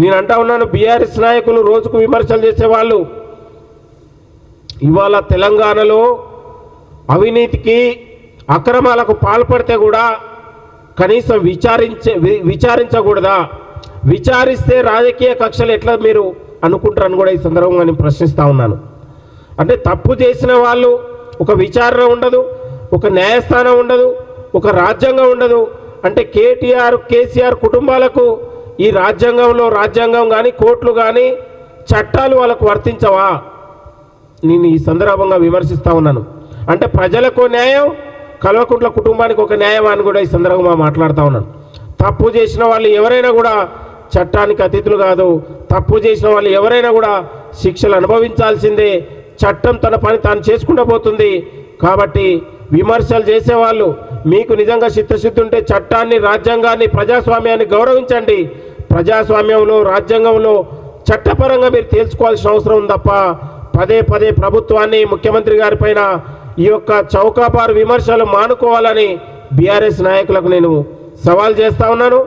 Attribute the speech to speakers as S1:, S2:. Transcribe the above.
S1: నేను అంటా ఉన్నాను, బీఆర్ఎస్ నాయకులు రోజుకు విమర్శలు చేసేవాళ్ళు ఇవాళ తెలంగాణలో అవినీతికి అక్రమాలకు పాల్పడితే కూడా కనీసం విచారించకూడదా? విచారిస్తే రాజకీయ కక్షలు ఎట్లా మీరు అనుకుంటారని కూడా ఈ సందర్భంగా నేను ప్రశ్నిస్తూ ఉన్నాను. అంటే తప్పు చేసిన వాళ్ళు ఒక విచారణ ఉండదు, ఒక న్యాయస్థానం ఉండదు, ఒక రాజ్యాంగం ఉండదు. అంటే కేసీఆర్ కుటుంబాలకు ఈ రాజ్యాంగం కానీ కోర్టులు కానీ చట్టాలు వాళ్ళకు వర్తించవా? నేను ఈ సందర్భంగా విమర్శిస్తూ ఉన్నాను. అంటే ప్రజలకు న్యాయం, కల్వకుంట్ల కుటుంబానికి ఒక న్యాయం అని కూడా ఈ సందర్భంగా మాట్లాడుతూ ఉన్నాను. తప్పు చేసిన వాళ్ళు ఎవరైనా కూడా చట్టానికి అతిథులు కాదు. తప్పు చేసిన వాళ్ళు ఎవరైనా కూడా శిక్షలు అనుభవించాల్సిందే. చట్టం తన పని తాను చేసుకుంటూ పోతుంది. కాబట్టి విమర్శలు చేసేవాళ్ళు మీకు నిజంగా చిత్తశుద్ధి ఉంటే చట్టాన్ని, రాజ్యాంగాన్ని, ప్రజాస్వామ్యాన్ని గౌరవించండి. ప్రజాస్వామ్యంలో, రాజ్యాంగంలో చట్టపరంగా మీరు తేల్చుకోవాల్సిన అవసరం ఉంది తప్ప పదే పదే ప్రభుత్వాన్ని, ముఖ్యమంత్రి గారి పైన ఈ యొక్క చౌకాబారు విమర్శలు మానుకోవాలని బీఆర్ఎస్ నాయకులకు నేను సవాల్ చేస్తా ఉన్నాను.